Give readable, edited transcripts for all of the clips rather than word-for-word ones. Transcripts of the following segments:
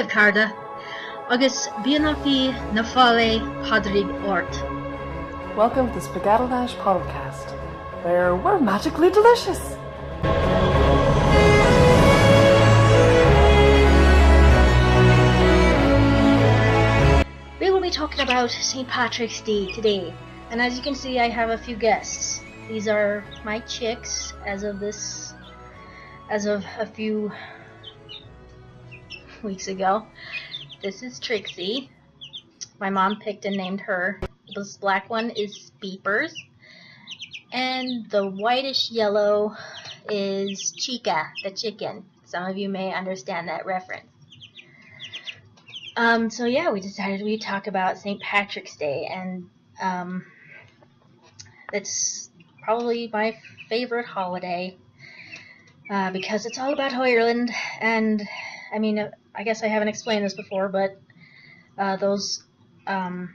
Carda, agus bíanaí na fáile Podrig ort. Welcome to the Spagadledash Podlecast, where we're magically delicious. We will be talking about St. Patrick's Day today, and as you can see, I have a few guests. These are my chicks as of a few weeks ago. This is Trixie. My mom picked and named her. This black one is Beepers, and the whitish yellow is Chica, the chicken. Some of you may understand that reference. So yeah, we decided we'd talk about St. Patrick's Day, and it's probably my favorite holiday because it's all about Ireland. And I mean, I guess I haven't explained this before, but those intros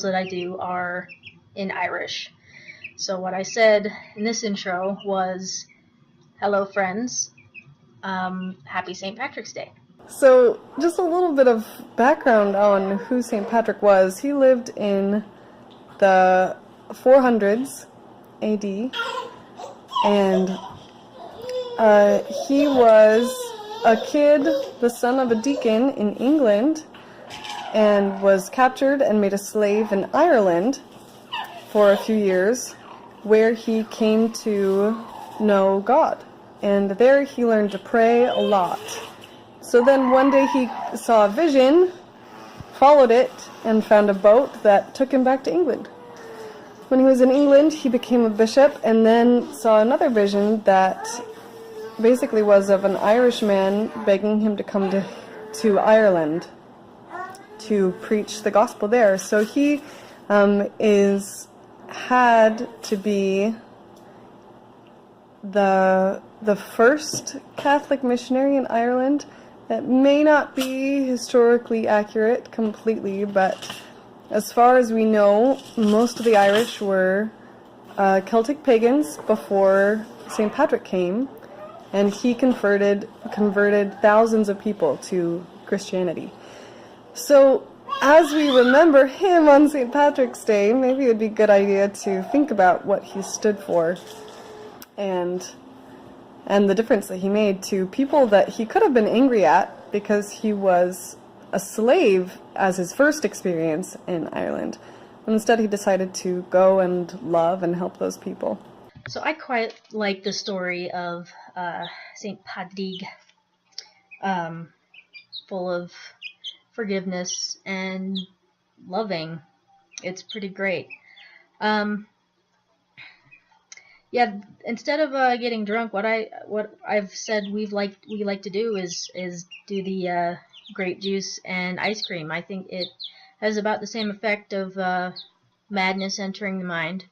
that I do are in Irish. So what I said in this intro was, "Hello, friends. Happy St. Patrick's Day." So, just a little bit of background on who St. Patrick was. He lived in the 400s AD, and he was a kid, the son of a deacon in England, and was captured and made a slave in Ireland for a few years, where he came to know God. And there he learned to pray a lot. So then one day he saw a vision, followed it, and found a boat that took him back to England. When he was in England, he became a bishop, and then saw another vision that basically was of an Irishman begging him to come to Ireland to preach the gospel there. So he had to be the first Catholic missionary in Ireland. That may not be historically accurate completely, but as far as we know, most of the Irish were Celtic pagans before St. Patrick came, and he converted thousands of people to Christianity. So, as we remember him on St. Patrick's Day, maybe it would be a good idea to think about what he stood for and the difference that he made to people that he could have been angry at because he was a slave as his first experience in Ireland. Instead, he decided to go and love and help those people. So I quite like the story of St. Padraig, full of forgiveness and loving. It's pretty great. Yeah, instead of getting drunk, what I've said we like to do is do the grape juice and ice cream. I think it has about the same effect of madness entering the mind.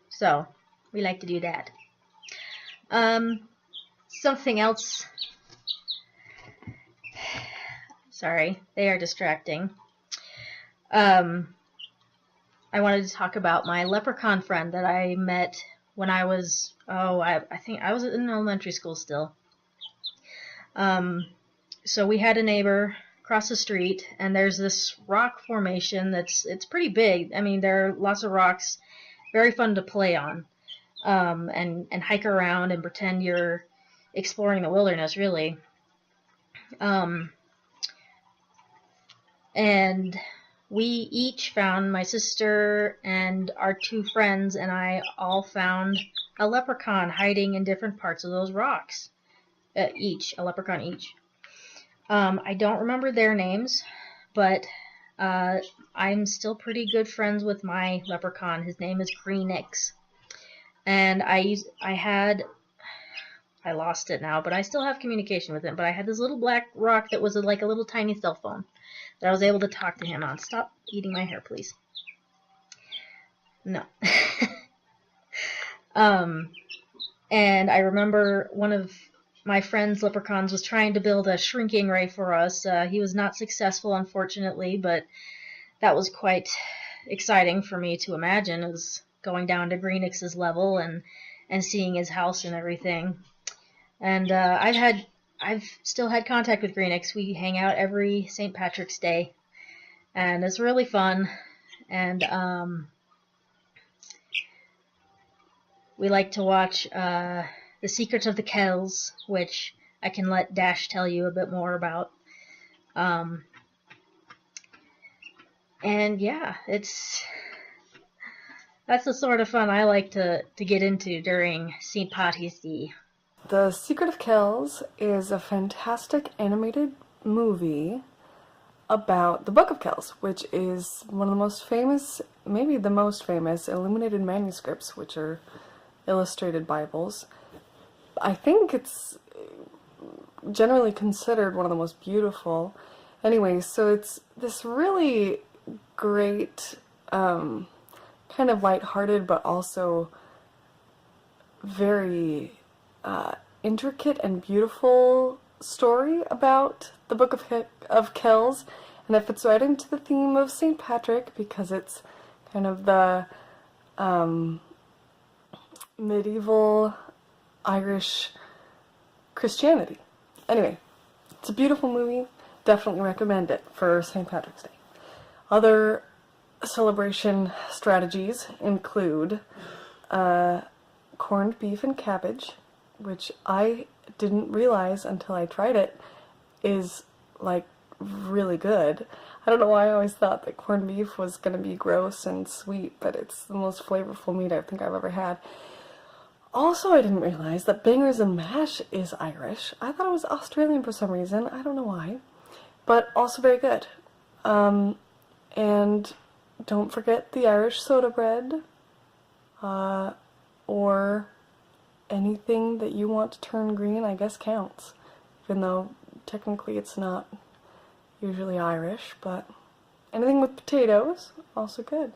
So we like to do that. Something else. Sorry, they are distracting. I wanted to talk about my leprechaun friend that I met when I was, I think I was in elementary school still. So we had a neighbor across the street, and there's this rock formation it's pretty big. I mean, there are lots of rocks, very fun to play on, and hike around and pretend you're exploring the wilderness, really. And we each found, my sister and our two friends and I all found a leprechaun hiding in different parts of those rocks. A leprechaun each. I don't remember their names, but I'm still pretty good friends with my leprechaun. His name is Greenix. And I lost it now, but I still have communication with him. But I had this little black rock that was like a little tiny cell phone that I was able to talk to him on. Stop eating my hair, please. No. And I remember one of my friend's leprechauns was trying to build a shrinking ray for us. He was not successful, unfortunately, but that was quite exciting for me to imagine, as going down to Greenix's level and seeing his house and everything. And I've I've still had contact with Greenix. We hang out every St. Patrick's Day, and it's really fun. And we like to watch The Secret of Kells, which I can let Dash tell you a bit more about. And yeah, that's the sort of fun I like to get into during St. Patty's Day. The Secret of Kells is a fantastic animated movie about the Book of Kells, which is one of the most famous, maybe the most famous, illuminated manuscripts, which are illustrated Bibles. I think it's generally considered one of the most beautiful. Anyway, so it's this really great, kind of lighthearted, but also very intricate and beautiful story about the Book of Kells, and it fits right into the theme of St. Patrick because it's kind of the medieval Irish Christianity. Anyway, it's a beautiful movie. Definitely recommend it for St. Patrick's Day. Other celebration strategies include corned beef and cabbage, which I didn't realize until I tried it is like really good. I don't know why I always thought that corned beef was going to be gross and sweet, but it's the most flavorful meat I think I've ever had. Also, I didn't realize that bangers and mash is Irish. I thought it was Australian for some reason. I don't know why. But also very good. And don't forget the Irish soda bread. Or anything that you want to turn green, I guess counts. Even though technically it's not usually Irish, but anything with potatoes, also good.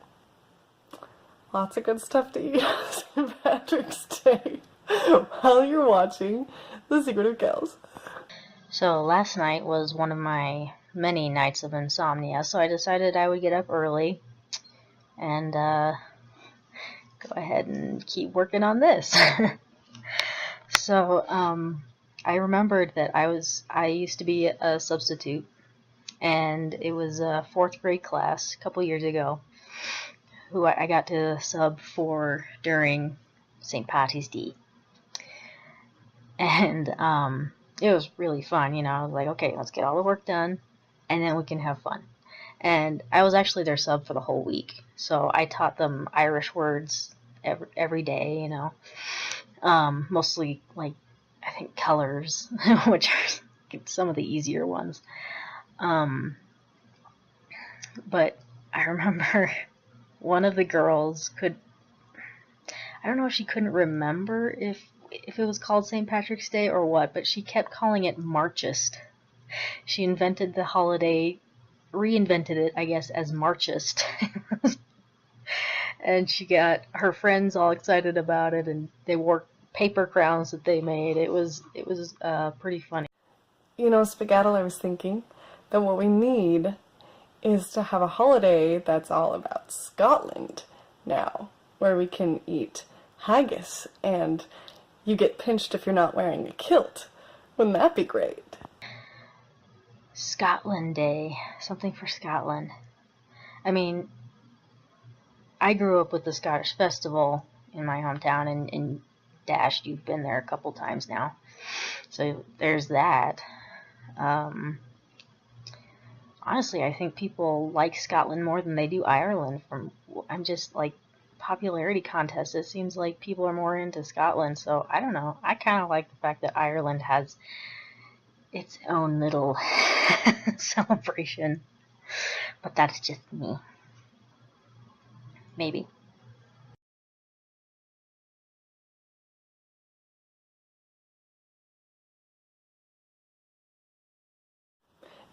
Lots of good stuff to eat on St. Patrick's Day while you're watching The Secret of Kells. So last night was one of my many nights of insomnia, so I decided I would get up early and go ahead and keep working on this. So I remembered that I used to be a substitute, and it was a 4th grade class a couple years ago who I got to sub for during St. Patty's Day. And it was really fun, I was like, okay, let's get all the work done, and then we can have fun. And I was actually their sub for the whole week, so I taught them Irish words every day, mostly, like, I think colors, which are some of the easier ones. But I remember one of the girls I don't know if she couldn't remember if it was called St. Patrick's Day or what, but she kept calling it Marchist. She invented the holiday, reinvented it, I guess, as Marchist. And she got her friends all excited about it, and they wore paper crowns that they made. It was pretty funny. Spagadle, I was thinking that what we need is to have a holiday that's all about Scotland now, where we can eat haggis and you get pinched if you're not wearing a kilt. Wouldn't that be great? Scotland Day. Something for Scotland. I mean, I grew up with the Scottish Festival in my hometown, and Dash, you've been there a couple times now. So there's that. Honestly, I think people like Scotland more than they do Ireland. I'm just like popularity contests. It seems like people are more into Scotland. So I don't know. I kind of like the fact that Ireland has its own little celebration. But that's just me. Maybe.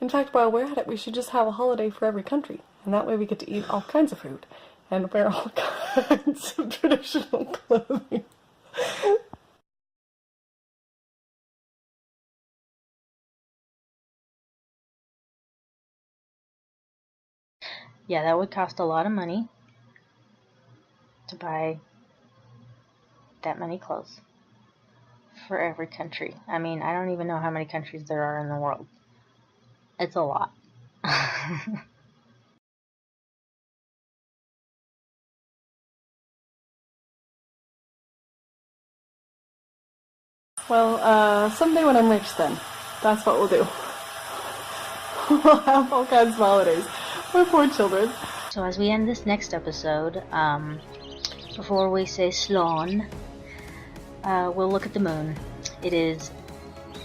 In fact, while we're at it, we should just have a holiday for every country, and that way we get to eat all kinds of food and wear all kinds of traditional clothing. Yeah, that would cost a lot of money to buy that many clothes for every country. I mean, I don't even know how many countries there are in the world. It's a lot. Well, someday when I'm rich then, that's what we'll do. We'll have all kinds of holidays for poor children. So as we end this next episode, before we say Slán, we'll look at the moon. It is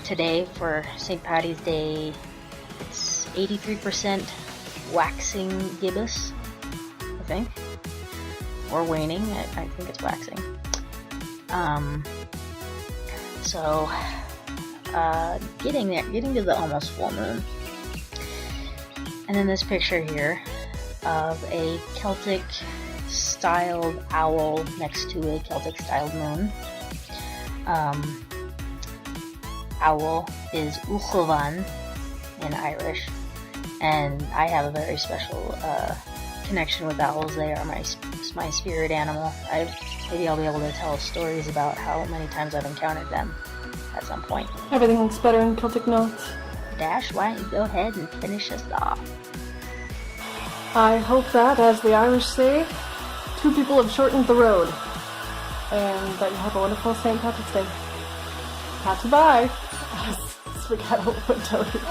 today for St. Paddy's Day. It's 83% waxing gibbous, I think. Or waning, I think it's waxing. So, getting to the almost full moon. And then this picture here of a Celtic-styled owl next to a Celtic-styled moon. Owl is Uchovan in Irish, and I have a very special connection with owls. They are my spirit animal. Maybe I'll be able to tell stories about how many times I've encountered them at some point. Everything looks better in Celtic notes. Dash, why don't you go ahead and finish us off? I hope that, as the Irish say, two people have shortened the road. And that you have a wonderful St. Patrick's Day. Not to bye. Spaghetti would tell you.